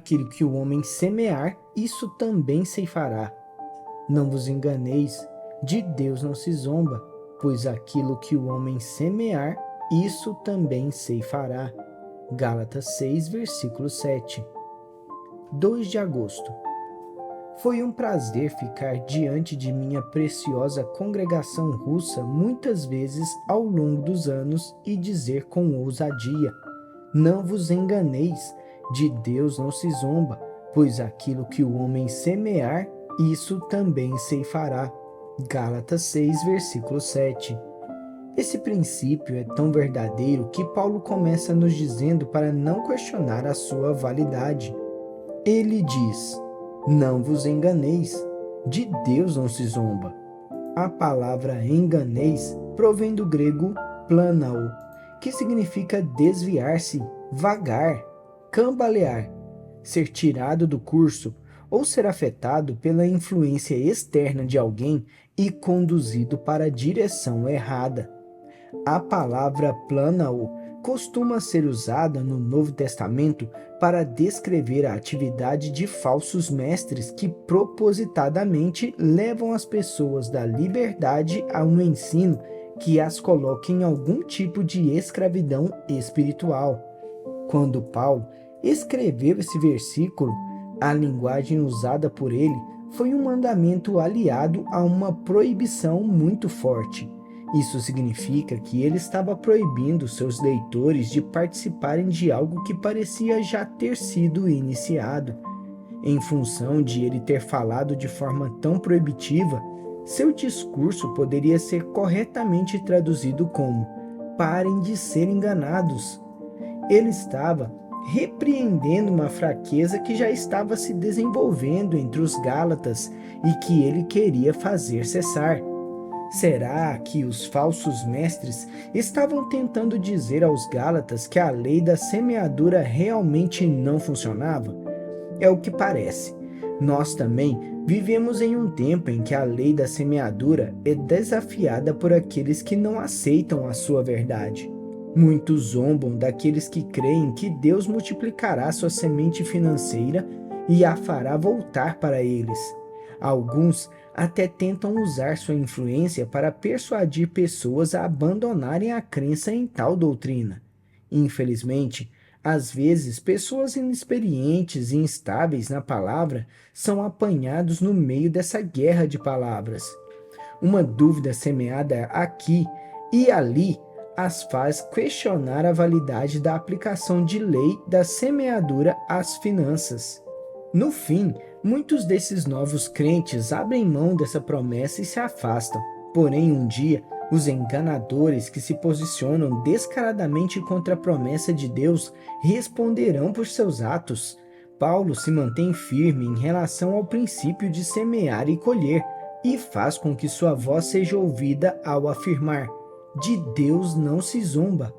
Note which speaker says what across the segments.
Speaker 1: aquilo que o homem semear, isso também ceifará. Não vos enganeis, de Deus não se zomba, pois aquilo que o homem semear, isso também ceifará. Gálatas 6, versículo 7. 2 de agosto. Foi um prazer ficar diante de minha preciosa congregação russa muitas vezes ao longo dos anos e dizer com ousadia: não vos enganeis, de Deus não se zomba, pois aquilo que o homem semear, isso também ceifará. Gálatas 6, versículo 7. Esse princípio é tão verdadeiro que Paulo começa nos dizendo para não questionar a sua validade. Ele diz: não vos enganeis, de Deus não se zomba. A palavra enganeis provém do grego planao, que significa desviar-se, vagar, cambalear, ser tirado do curso ou ser afetado pela influência externa de alguém e conduzido para a direção errada. A palavra planao costuma ser usada no Novo Testamento para descrever a atividade de falsos mestres que propositadamente levam as pessoas da liberdade a um ensino que as coloca em algum tipo de escravidão espiritual. Quando Paulo escreveu esse versículo, a linguagem usada por ele foi um mandamento aliado a uma proibição muito forte. Isso significa que ele estava proibindo seus leitores de participarem de algo que parecia já ter sido iniciado. Em função de ele ter falado de forma tão proibitiva, seu discurso poderia ser corretamente traduzido como: parem de ser enganados. Ele estava repreendendo uma fraqueza que já estava se desenvolvendo entre os Gálatas e que ele queria fazer cessar. Será que os falsos mestres estavam tentando dizer aos Gálatas que a lei da semeadura realmente não funcionava? É o que parece. Nós também vivemos em um tempo em que a lei da semeadura é desafiada por aqueles que não aceitam a sua verdade. Muitos zombam daqueles que creem que Deus multiplicará sua semente financeira e a fará voltar para eles. Alguns até tentam usar sua influência para persuadir pessoas a abandonarem a crença em tal doutrina. Infelizmente, às vezes, pessoas inexperientes e instáveis na palavra são apanhados no meio dessa guerra de palavras. Uma dúvida semeada aqui e ali as faz questionar a validade da aplicação de lei da semeadura às finanças. No fim, muitos desses novos crentes abrem mão dessa promessa e se afastam. Porém, um dia, os enganadores que se posicionam descaradamente contra a promessa de Deus responderão por seus atos. Paulo se mantém firme em relação ao princípio de semear e colher e faz com que sua voz seja ouvida ao afirmar: de Deus não se zomba.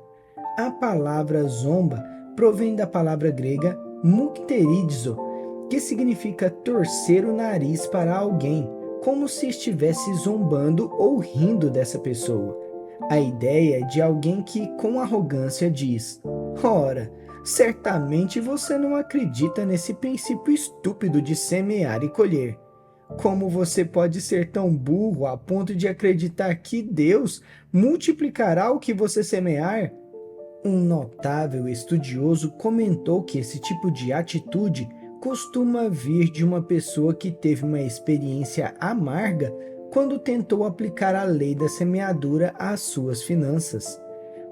Speaker 1: A palavra zomba provém da palavra grega mukterizo, que significa torcer o nariz para alguém, como se estivesse zombando ou rindo dessa pessoa. A ideia é de alguém que, com arrogância, diz: ora, certamente você não acredita nesse princípio estúpido de semear e colher. Como você pode ser tão burro a ponto de acreditar que Deus multiplicará o que você semear? Um notável estudioso comentou que esse tipo de atitude costuma vir de uma pessoa que teve uma experiência amarga quando tentou aplicar a lei da semeadura às suas finanças.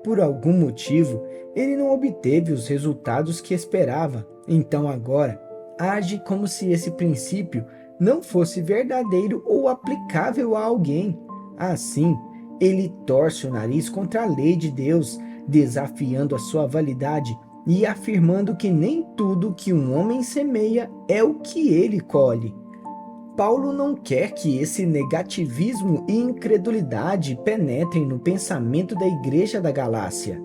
Speaker 1: Por algum motivo, ele não obteve os resultados que esperava, então agora age como se esse princípio não fosse verdadeiro ou aplicável a alguém. Assim, ele torce o nariz contra a lei de Deus, desafiando a sua validade e afirmando que nem tudo que um homem semeia é o que ele colhe. Paulo não quer que esse negativismo e incredulidade penetrem no pensamento da igreja da Galácia.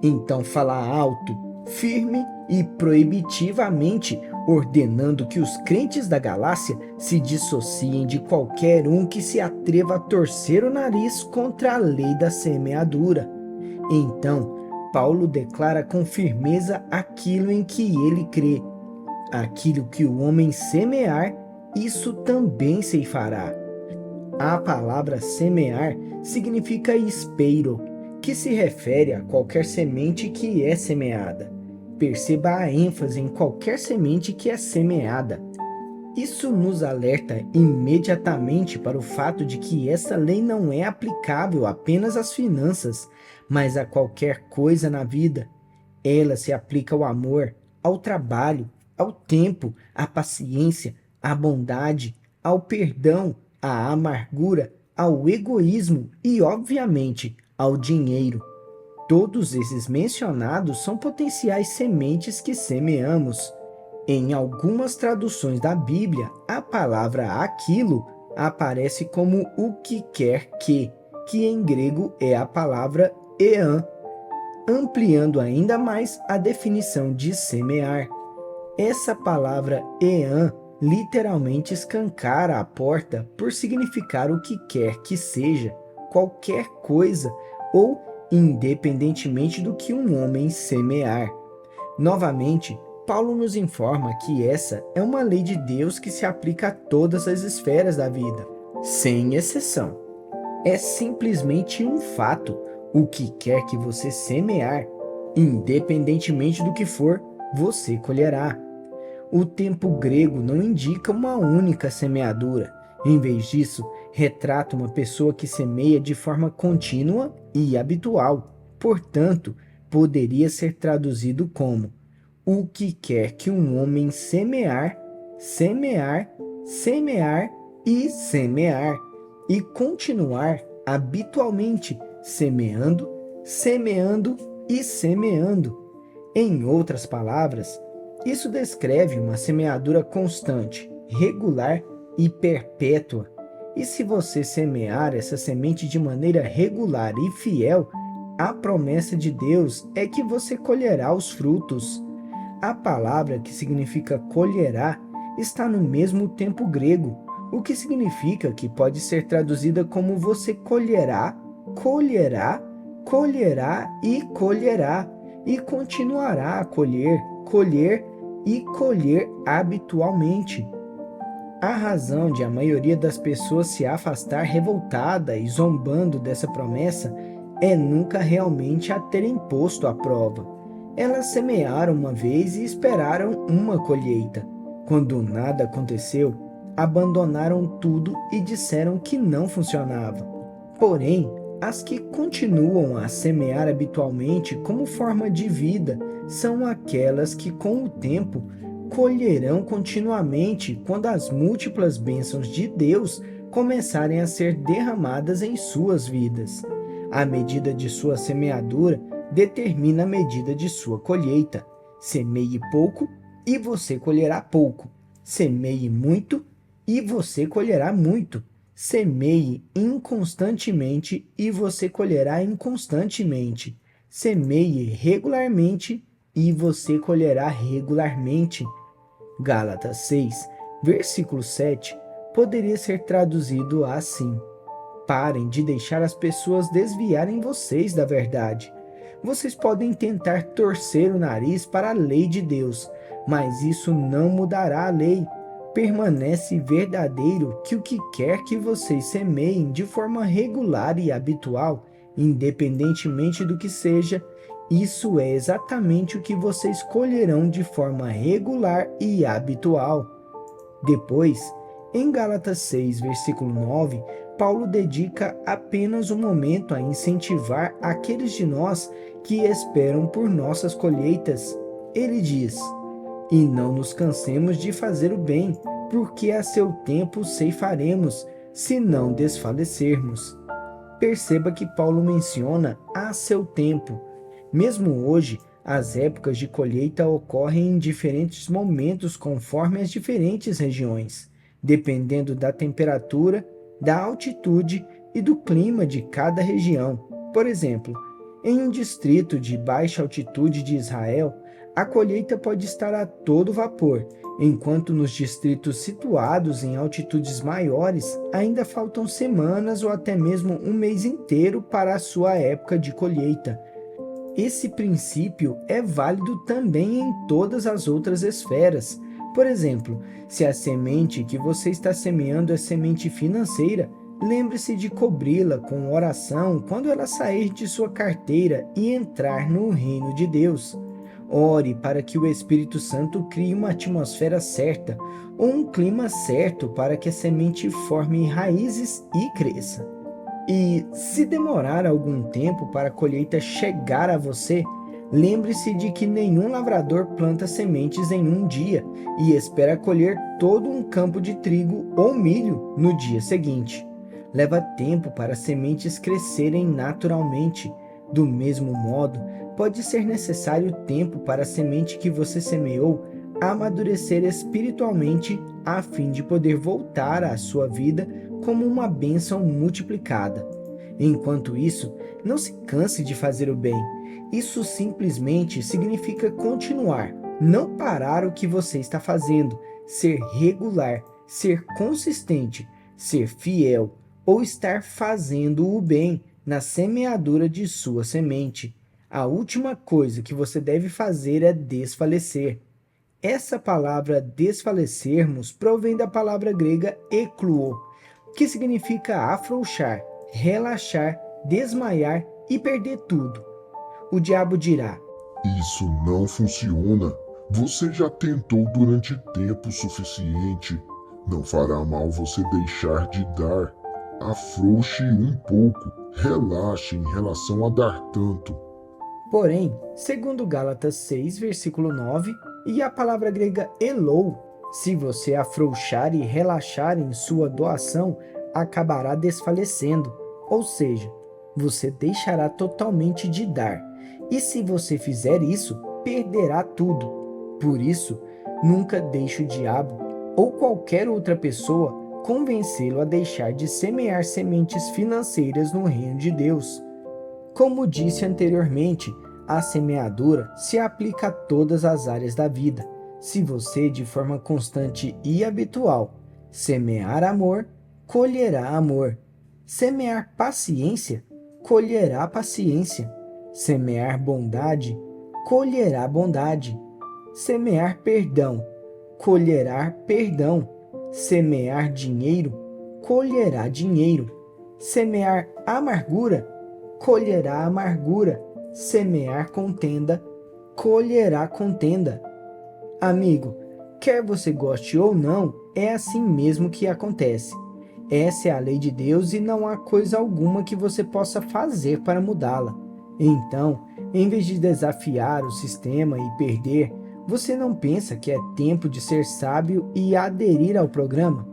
Speaker 1: Então fala alto, firme e proibitivamente, ordenando que os crentes da Galácia se dissociem de qualquer um que se atreva a torcer o nariz contra a lei da semeadura. Então, Paulo declara com firmeza aquilo em que ele crê. Aquilo que o homem semear, isso também ceifará. A palavra semear significa espeiro, que se refere a qualquer semente que é semeada. Perceba a ênfase em qualquer semente que é semeada. Isso nos alerta imediatamente para o fato de que essa lei não é aplicável apenas às finanças, mas a qualquer coisa na vida. Ela se aplica ao amor, ao trabalho, ao tempo, à paciência, à bondade, ao perdão, à amargura, ao egoísmo e, obviamente, ao dinheiro. Todos esses mencionados são potenciais sementes que semeamos. Em algumas traduções da Bíblia, a palavra aquilo aparece como o que quer que em grego é a palavra ean, ampliando ainda mais a definição de semear. Essa palavra ean literalmente escancara a porta por significar o que quer que seja, qualquer coisa ou independentemente do que um homem semear. Novamente, Paulo nos informa que essa é uma lei de Deus que se aplica a todas as esferas da vida, sem exceção. É simplesmente um fato. O que quer que você semear, independentemente do que for, você colherá. O tempo grego não indica uma única semeadura. Em vez disso, retrata uma pessoa que semeia de forma contínua e habitual. Portanto, poderia ser traduzido como: o que quer que um homem semear, semear, semear e semear, e continuar habitualmente semeando, semeando e semeando. Em outras palavras, isso descreve uma semeadura constante, regular e perpétua. E se você semear essa semente de maneira regular e fiel, a promessa de Deus é que você colherá os frutos. A palavra que significa colherá está no mesmo tempo grego, o que significa que pode ser traduzida como você colherá, colherá, colherá e continuará a colher, colher e colher habitualmente. A razão de a maioria das pessoas se afastar revoltada e zombando dessa promessa é nunca realmente a terem posto à prova. Elas semearam uma vez e esperaram uma colheita. Quando nada aconteceu, abandonaram tudo e disseram que não funcionava. Porém, as que continuam a semear habitualmente como forma de vida são aquelas que, com o tempo, colherão continuamente quando as múltiplas bênçãos de Deus começarem a ser derramadas em suas vidas. A medida de sua semeadura determina a medida de sua colheita. Semeie pouco e você colherá pouco. Semeie muito e você colherá muito. Semeie inconstantemente e você colherá inconstantemente. Semeie regularmente e você colherá regularmente. Gálatas 6, versículo 7, poderia ser traduzido assim: parem de deixar as pessoas desviarem vocês da verdade. Vocês podem tentar torcer o nariz para a lei de Deus, mas isso não mudará a lei. Permanece verdadeiro que o que quer que vocês semeiem de forma regular e habitual, independentemente do que seja, isso é exatamente o que vocês colherão de forma regular e habitual. Depois, em Gálatas 6, versículo 9, Paulo dedica apenas um momento a incentivar aqueles de nós que esperam por nossas colheitas. Ele diz: e não nos cansemos de fazer o bem, porque a seu tempo ceifaremos, se não desfalecermos. Perceba que Paulo menciona a seu tempo. Mesmo hoje, as épocas de colheita ocorrem em diferentes momentos conforme as diferentes regiões, dependendo da temperatura, da altitude e do clima de cada região. Por exemplo, em um distrito de baixa altitude de Israel, a colheita pode estar a todo vapor, enquanto nos distritos situados em altitudes maiores ainda faltam semanas ou até mesmo um mês inteiro para a sua época de colheita. Esse princípio é válido também em todas as outras esferas. Por exemplo, se a semente que você está semeando é semente financeira, lembre-se de cobri-la com oração quando ela sair de sua carteira e entrar no reino de Deus. Ore para que o Espírito Santo crie uma atmosfera certa ou um clima certo para que a semente forme raízes e cresça. E se demorar algum tempo para a colheita chegar a você, lembre-se de que nenhum lavrador planta sementes em um dia e espera colher todo um campo de trigo ou milho no dia seguinte. Leva tempo para as sementes crescerem naturalmente. Do mesmo modo, pode ser necessário tempo para a semente que você semeou amadurecer espiritualmente a fim de poder voltar à sua vida como uma bênção multiplicada. Enquanto isso, não se canse de fazer o bem. Isso simplesmente significa continuar, não parar o que você está fazendo, ser regular, ser consistente, ser fiel ou estar fazendo o bem na semeadura de sua semente. A última coisa que você deve fazer é desfalecer. Essa palavra desfalecermos provém da palavra grega ekluo, que significa afrouxar, relaxar, desmaiar e perder tudo. O diabo dirá:
Speaker 2: Isso não funciona. Você já tentou durante tempo suficiente. Não fará mal você deixar de dar. Afrouxe um pouco, relaxe em relação a dar tanto.
Speaker 1: Porém, segundo Gálatas 6, versículo 9, e a palavra grega elou, se você afrouxar e relaxar em sua doação, acabará desfalecendo, ou seja, você deixará totalmente de dar. E se você fizer isso, perderá tudo. Por isso, nunca deixe o diabo ou qualquer outra pessoa convencê-lo a deixar de semear sementes financeiras no reino de Deus. Como disse anteriormente, a semeadura se aplica a todas as áreas da vida. Se você, de forma constante e habitual, semear amor, colherá amor. Semear paciência, colherá paciência. Semear bondade, colherá bondade. Semear perdão, colherá perdão. Semear dinheiro, colherá dinheiro. Semear amargura, colherá amargura. Semear contenda, colherá contenda. Amigo, quer você goste ou não, é assim mesmo que acontece. Essa é a lei de Deus e não há coisa alguma que você possa fazer para mudá-la. Então, em vez de desafiar o sistema e perder, você não pensa que é tempo de ser sábio e aderir ao programa?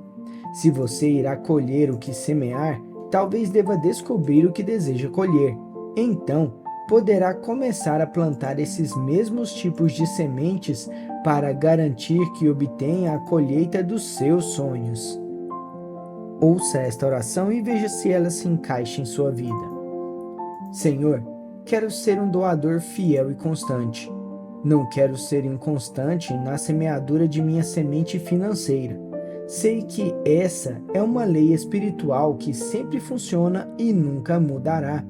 Speaker 1: Se você irá colher o que semear, talvez deva descobrir o que deseja colher. Então, poderá começar a plantar esses mesmos tipos de sementes para garantir que obtenha a colheita dos seus sonhos. Ouça esta oração e veja se ela se encaixa em sua vida. Senhor, quero ser um doador fiel e constante. Não quero ser inconstante na semeadura de minha semente financeira. Sei que essa é uma lei espiritual que sempre funciona e nunca mudará.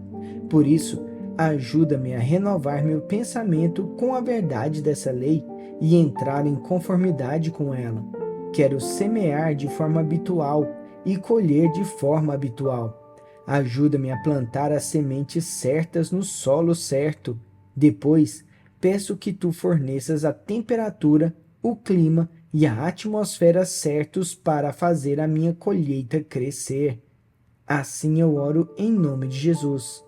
Speaker 1: Por isso, ajuda-me a renovar meu pensamento com a verdade dessa lei e entrar em conformidade com ela. Quero semear de forma habitual e colher de forma habitual. Ajuda-me a plantar as sementes certas no solo certo. Depois, peço que tu forneças a temperatura, o clima e a atmosfera certos para fazer a minha colheita crescer. Assim eu oro em nome de Jesus.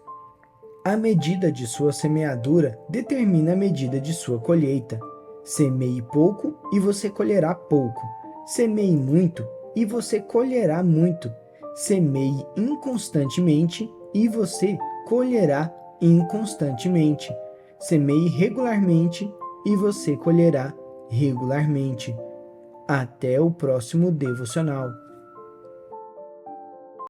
Speaker 1: A medida de sua semeadura determina a medida de sua colheita. Semeie pouco e você colherá pouco. Semeie muito e você colherá muito. Semeie inconstantemente e você colherá inconstantemente. Semeie regularmente e você colherá regularmente. Até o próximo devocional.